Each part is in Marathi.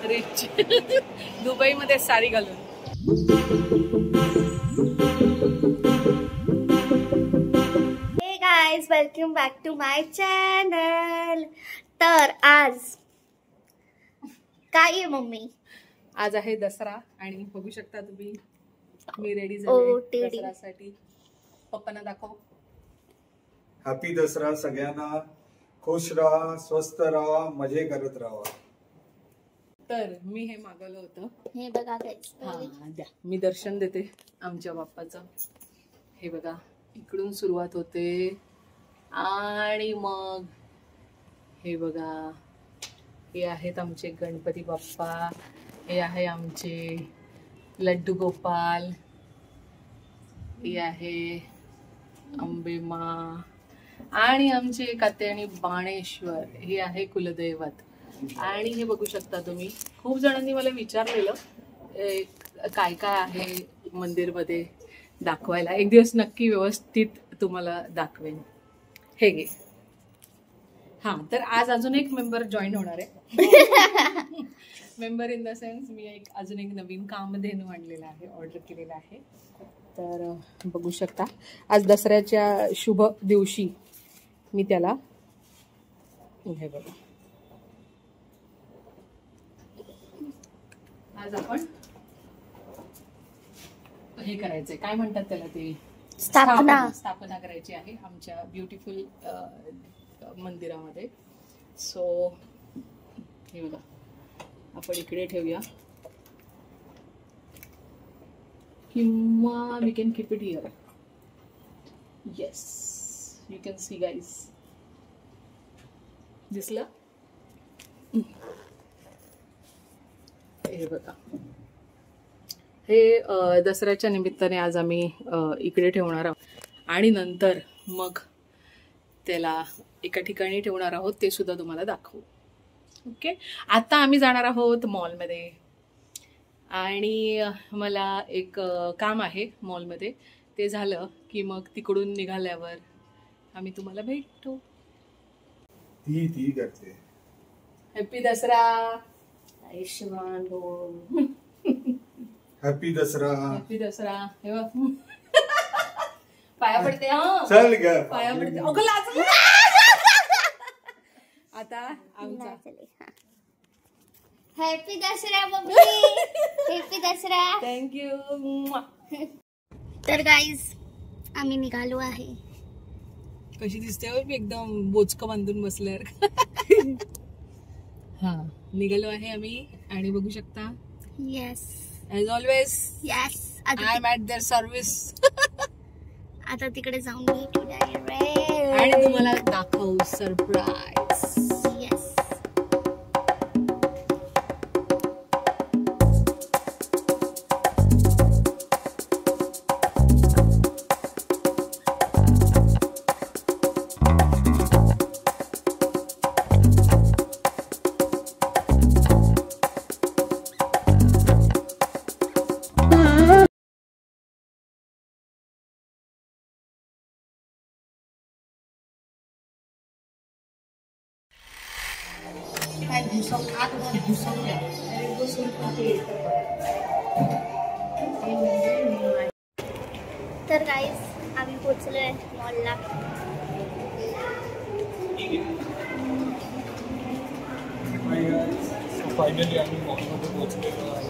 रिच दुबई मध्ये साडी घालून. Hey guys, welcome back to my channel. तर आज काय आहे मम्मी? आज आहे दसरा आणि बघू शकता तुम्ही मी रेडी झाले दसऱ्यासाठी. पप्पांना दाखव. हॅपी दसरा सगळ्यांना. खुश राहा, स्वस्थ राहा, मजे करत राहा. तर मी हे मागवलं होतं. हे बघा गाइस. द्या मी दर्शन देते आमच्या बाप्पाचं. हे बघा इकडून सुरुवात होते आणि मग हे बघा हे आहेत आमचे गणपती बाप्पा. हे आहे आमचे लड्डू गोपाल. हे आहे अंबेमा आणि आमचे कात्यायनी बाणेश्वर. हे आहे कुलदैवत. आणि हे बघू शकता तुम्ही खूप जणांनी मला विचारलेलं काय काय आहे मंदिरमध्ये दाखवायला. एक दिवस नक्की व्यवस्थित तुम्हाला दाखवेन. हे घे. हां, तर आज अजून एक मेंबर जॉईन होणार आहे. मेंबर इन द सेन्स मी अजून एक नवीन कामधेनू आणलेला आहे, ऑर्डर केलेला आहे. तर बघू शकता आज दसऱ्याच्या शुभ दिवशी मी त्याला हे बघा आज आपण हे करायचंय, काय म्हणतात त्याला, ते स्थापना करायची आहे आमच्या ब्युटिफुल मंदिरामध्ये. सो हे बघा आपण इकडे ठेवूया किंवा we can keep it here. Yes, you can see guys. दिसलं? हे बघा हे दसऱ्याच्या निमित्ताने आज आम्ही इकडे ठेवणार आहोत आणि नंतर मग त्याला एका ठिकाणी ठेवणार आहोत, ते सुद्धा तुम्हाला दाखवू. ओके, आता आम्ही जाणार आहोत मॉलमध्ये आणि मला एक काम आहे मॉलमध्ये. ते झालं की मग तिकडून निघाल्यावर आम्ही तुम्हाला भेटतो. ती करते. हॅपी दसरा. आयुष्यमान भव. हॅपी दसरा. हॅपी दसरा. हे बघ पाया पडते. हा चल ग, पाया पडते. आता आमचा happy Dussehra mummy. Happy Dussehra. Thank you. तर गाईज आम्ही निघालो आहे. कशी दिसते मी एकदम बोचकं बांधून बसल्यावर. हा, निघालो आहे आम्ही आणि बघू शकता. Yes, as always. Yes, I am at their service. आता तिकडे जाऊन भेटूया आणि तुम्हाला दाखवू सरप्राईज. येस. तर गाईज आम्ही पोहोचलोय मॉलला. फायनली आम्ही मॉलमध्ये पोहोचलेलो आहे.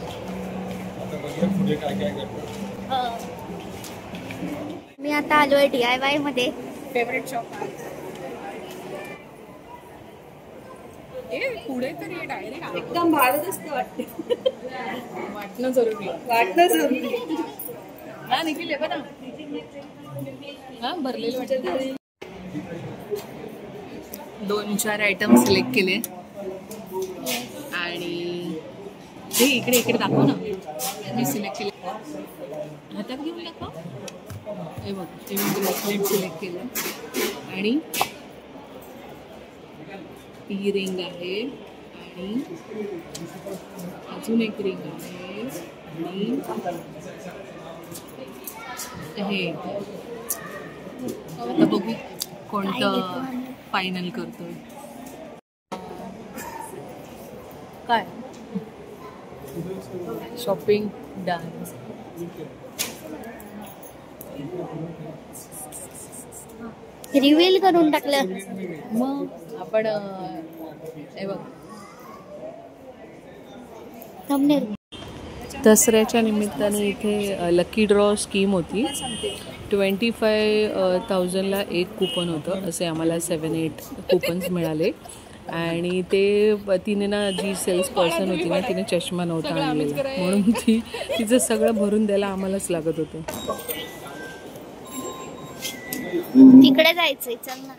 आता बघूया पुढे काय काय करतो. मी आता आलोय DIY मध्ये. Favourite shop. पुढे तरी डायरेक्ट एकदम भारत असते वाटते. वाटणं जरुरी हा. निघिले बघा हा, भरलेलं वाटत. 2-4 आयटम सिलेक्ट केले आणि हे इकडे इकडे दाखव ना. मी सिलेक्ट केले, हातात घेऊन दाखव. हे बघ, ते मी ब्रेसलेट सिलेक्ट केलं आणि ती रिंग आहे आणि अजून एक रिंग आहे आणि हे. आता बघू कोणतं फायनल करतोय. काय शॉपिंग डन. रिव्हील करून टाकलं. मग आपण हे बघ थंबनेल. दसऱ्याच्या निमित्ताने इथे लकी ड्रॉ स्कीम होती. 25,000ला एक कुपन होतं. असे आम्हाला 7-8 कुपन्स मिळाले. आणि ते तिने ना, जी सेल्स पर्सन होती ना, तिने चष्मा नव्हता आणलेला, म्हणून तिचं सगळं भरून द्यायला आम्हालाच लागत होतं. तिकडे जायचंय, चल ना.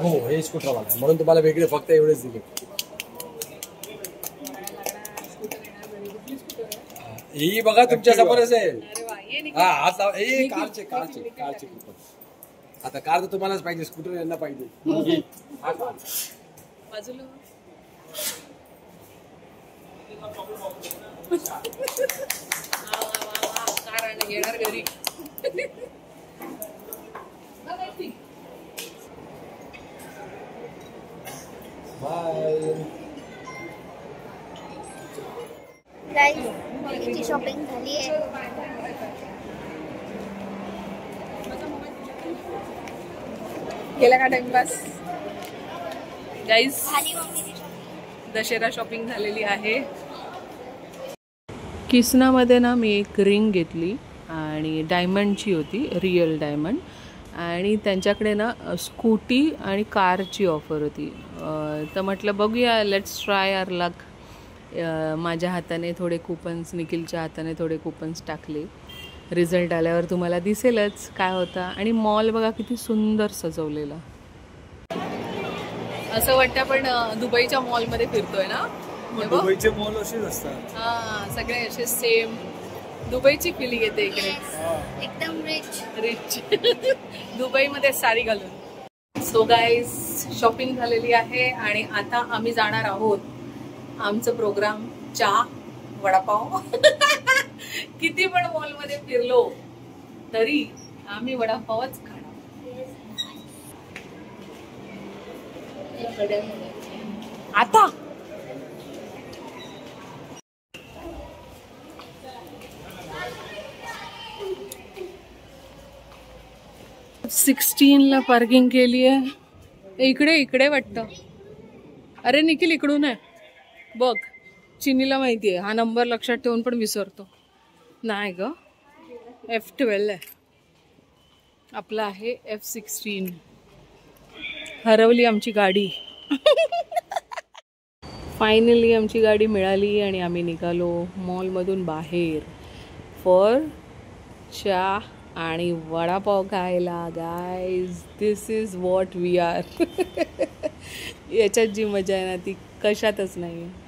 हो, हे स्कूटर वाला म्हणून तुम्हाला वेगळे फक्त एवढेच दिले. ही बघा तुमच्या समोरच आहे. हा, हात लावा. हे कारचे कुपन. आता कार तर तुम्हालाच पाहिजे, स्कूटर यांना पाहिजे. हा कार. बाजूला येणार घरी. बाय. गाईज, मम्मीची शॉपिंग झाली आहे. गेला का टाइमपास? गाईज, झाली मम्मीची शॉपिंग. दशेरा शॉपिंग झालेली आहे. किसनामध्ये ना मी एक रिंग घेतली आणि डायमंडची होती, रिअल डायमंड. आणि त्यांच्याकडे ना स्कूटी आणि कारची ऑफर होती. तर म्हटलं बघूया, लेट्स ट्राय आवर लक. माझ्या हाताने थोडे कुपन्स, निखिलच्या हाताने थोडे कुपन्स टाकले. रिझल्ट आल्यावर तुम्हाला दिसेलच काय होता. आणि मॉल बघा किती सुंदर सजवलेला. असं वाटतं आपण दुबईच्या मॉलमध्ये फिरतोय ना. दुबईचे मॉल असेच असतात. हा, सगळे असे सेम. दुबईची फिलिंग येते इकडे, एकदम रिच. दुबईमध्ये साडी घालून. सो गाईज, शॉपिंग झालेली आहे आणि आता आम्ही जाणार आहोत. आमचं प्रोग्राम चहा, वडापाव. किती पण मॉलमध्ये फिरलो तरी आम्ही वडापावच खाणार. आता 16ला पार्किंग केली आहे. इकडे वाटतं. अरे निखिल, इकडून आहे बघ. चिनीला माहिती आहे हा नंबर लक्षात ठेवून पण विसरतो. नाही ग, F12 आहे. आपला आहे F16. हरवली आमची गाडी. फायनली आमची गाडी मिळाली आणि आम्ही निघालो मॉलमधून बाहेर फॉर चहा आणि वडापाव खायला. Guys, this is what we are. याच्यात जी मजा आहे ना, ती कशातच नाही आहे.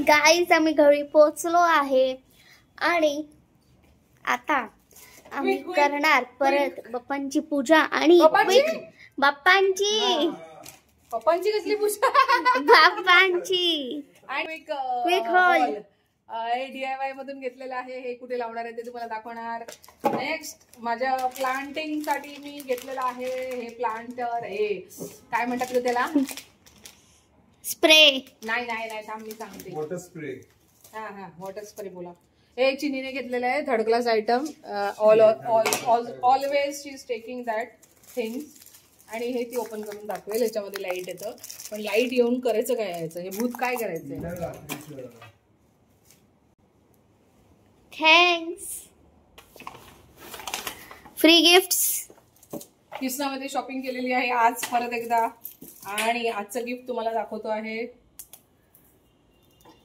गाईज, आम्ही घरी पोहोचलो आहे आणि आता आम्ही करणार परत बाप्पांची पूजा. आणि बाप्पांची कसली पूजा? बाप्पांची आणि क्विक हॉल DIY मधून घेतलेलं आहे. हे कुठे लावणार आहे ते तुम्हाला दाखवणार. नेक्स्ट, माझ्या प्लांटिंग साठी मी घेतलेलं आहे हे प्लांटर. हे काय म्हणतात त्याला? स्प्रे. नाही, थांब मी सांगते. Water spray. हा, वॉटर स्प्रे बोला. हे चिनीने घेतलेलं आहे, third class item. Always she is taking that. Things आणि हे ती ओपन करून दाखवेल. याच्यामध्ये लाईट येतं, पण लाईट येऊन करायचं काय यायचं, हे भूत काय करायचंय. थँक्स. Free gifts. किसनामध्ये शॉपिंग केलेली आहे आज परत एकदा, आणि आजचं गिफ्ट तुम्हाला दाखवतो आहे.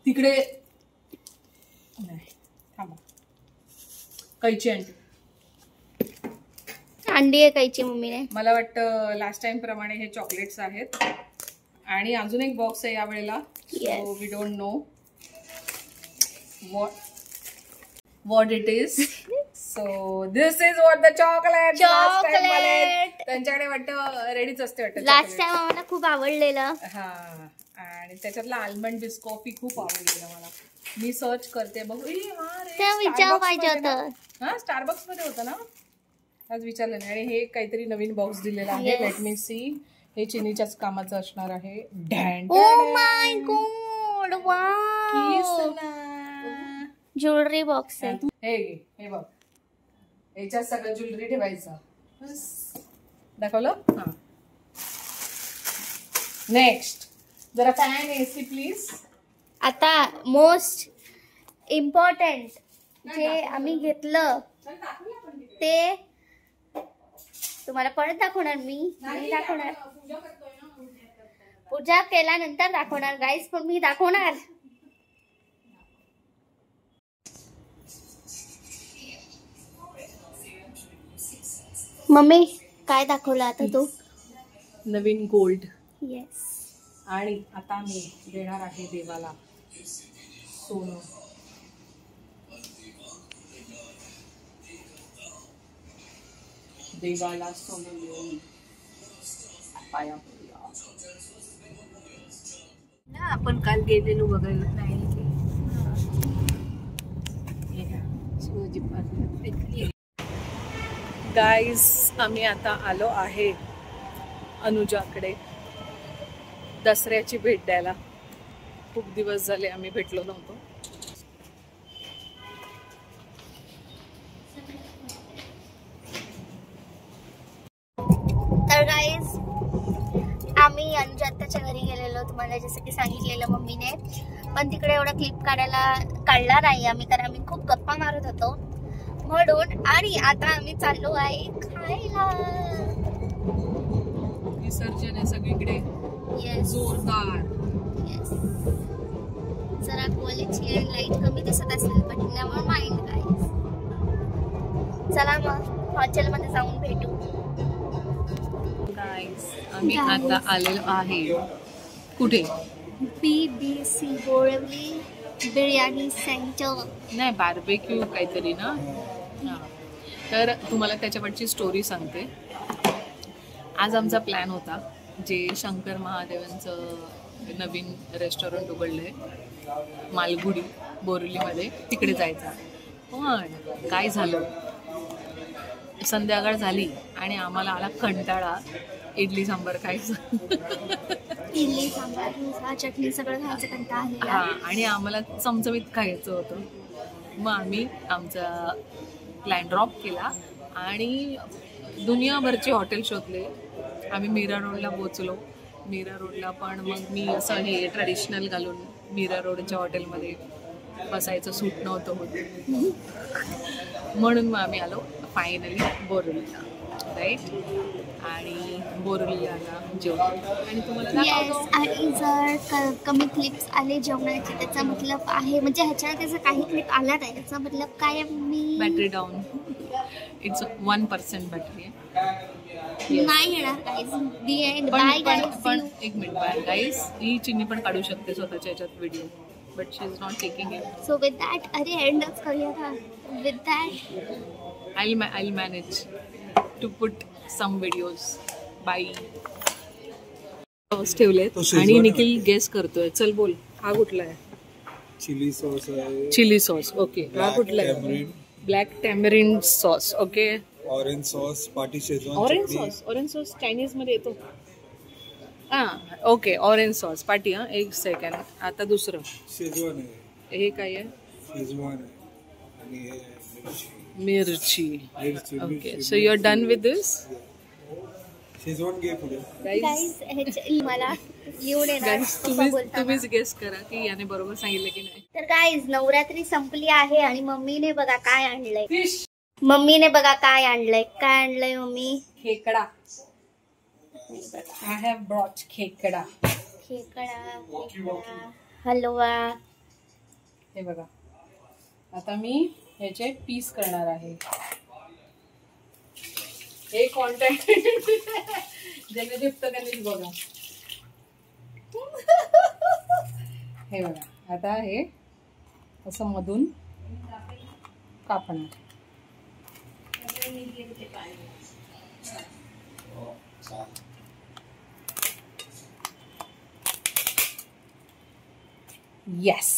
तिकडे नाही, थांबा. कैची आणली. अंडी आहे कैची मम्मीने. मला वाटतं लास्ट टाइम प्रमाणे हे चॉकलेट्स आहेत, आणि अजून एक बॉक्स आहे यावेळेला. So we don't know what it is. So this is what the chocolate. त्यांच्याकडे वाटतं रेडीच असते वाटतं. लास्ट टाइम आम्हाला खूप आवडलेलं. हा, आणि त्याच्यातला आल्मंड बिस्कॉफी खूप आवडलेलं मला. मी सर्च करते बघ. ते विचार पाहिजे होतं. हा, स्टारबक्स मध्ये होतं ना, आज विचारलं नाही. आणि हे काहीतरी नवीन बॉक्स दिलेला आहे. Let me see. हे चिनीच्याच कामाचं असणार आहे. Oh my god, wow. Jewellery box आहे. हे बघ, याच्यात सगळं ज्वेलरी ठेवायचं. दाखवलं. हा, नेक्स्ट जरा फॅन एसी प्लीज. आता मोस्ट इम्पॉर्टंट जे आम्ही घेतलं ते तुम्हाला परत दाखवणार. मी दाखवणार, पूजा केल्यानंतर दाखवणार गाईस, पण मी दाखवणार. मम्मी काय दाखवलं आता तू? नवीन गोल्ड. येस. आणि आता मी देणार आहे देवाला सोनं. देवाला सोनं देऊन पाया पडूया. आपण काल गेलेलो बघायला नाही. गाईज, आम्ही आता आलो आहे अनुजाकडे दसऱ्याची भेट द्यायला. खूप दिवस झाले आम्ही भेटलो नव्हतो. तर गाईज, आम्ही अनुजाताच्या घरी गेलेलो, तुम्हाला जसं की सांगितलेलं मम्मीने. पण तिकडे एवढा क्लिप काढला नाही आम्ही, कारण आम्ही खूप गप्पा मारत होतो म्हणून. आणि आता आम्ही चाललो आहे खायला. विसर्जन आहे सगळीकडे. येस, जोरदार. येस. जरा क्वालिटी आणि लाईट कमी दिसत असेल, पण नेव्हर माइंड गाईज. चला मग हॉटेलमध्ये जाऊन भेटू. गाईज, आम्ही आता आलेलो आहे कुठे? BBC Borivali biryani centre. नाही, बार्बेक्यू काहीतरी ना. हां, तर तुम्हाला त्याच्याकडची स्टोरी सांगते. आज आमचा प्लॅन होता, जे शंकर महादेवांचं नवीन रेस्टॉरंट उघडलं आहे मालगुडी बोरिवलीमध्ये, तिकडे जायचा. पण काय झालं, संध्याकाळ झाली आणि आम्हाला आला कंटाळा इडली सांबार खायचं. इडली सांबार चटणी सगळं खायचं कंटाळा आलेला. हां, आणि आम्हाला चमचमीत खायचं होतं. मग आम्ही आमचा प्लॅन ड्रॉप केला आणि दुनियाभरचे हॉटेल शोधले. आम्ही मीरा रोडला पोचलो. मीरा रोडला पण मग मी असं हे ट्रेडिशनल घालून मीरा रोडच्या हॉटेलमध्ये बसायचं सूट नव्हतं होत, म्हणून मग आम्ही आलो फायनली बोरिवलीला. राईट, आणि बोरिवलीला आला जेवण. आणि तुम्हाला दाखवतो. आणि जर कमी क्लिप्स आले जेवणाचे त्याचा मतलब आहे, म्हणजे ह्याच्यात त्याचा काही क्लिप आला नाही त्याचा मतलब काय? मी बॅटरी डाऊन. इट्स 1% बॅटरी नाही येणार guys. The end. Bye guys. पण एक मिनिट, बाय गाईज. ही चिन्नी पण काढू शकते स्वतःच्या ह्याच्यात video, but she is not taking it. So with that, अरे एंडच करूया का with that. I'll manage to put some videos. Bye. Sauce ठेवलेत आणि निखिल गेस करतोय. चल बोल, हा कुठला आहे? चिली सॉस आहे. Chilli sauce. ओके. हा कुठला आहे? Black tamarind sauce. Okay. Orange sauce, पाटी शेजवान. ऑरेंज सॉस चायनीज मध्ये येतो. हां, ओके. ऑरेंज सॉस पाटी. हां, एक सेकंड. आता दुसरं शेजवान आहे. हे काय आहे? शेजवान आहे आणि हे मिरची. Okay, so you are done with this. शिजवून घे पुढे. गाईज मला लिहून येणार पप्पा बोलताना. तुम्हीच गेस करा की याने बरोबर सांगितलं की नाही. तर गाईज नवरात्री संपली आहे आणि मम्मीने बघा काय आणलंय. फिश. मम्मीने बघा काय आणलंय. काय आणलंय मम्मी? खेकडा. आय हॅव ब्रॉट खेकडा. खेकडा, हलवा. हे बघा आता मी ह्याचे पीस करणार आहे. हे कॉन्टॅक्ट ज्याने जिप्त त्यांनीच बघा. हे बघा आता हे असं मधून कापणार. येस.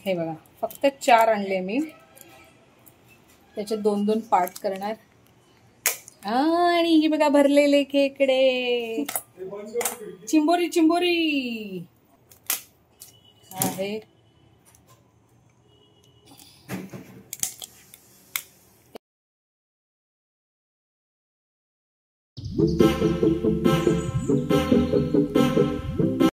हे बघा फक्त 4 आणले मी. त्याचे 2-2 पार्ट करणार. आणि हे बघा भरलेले खेकडे. चिंबोरी चिंबोरी आहे.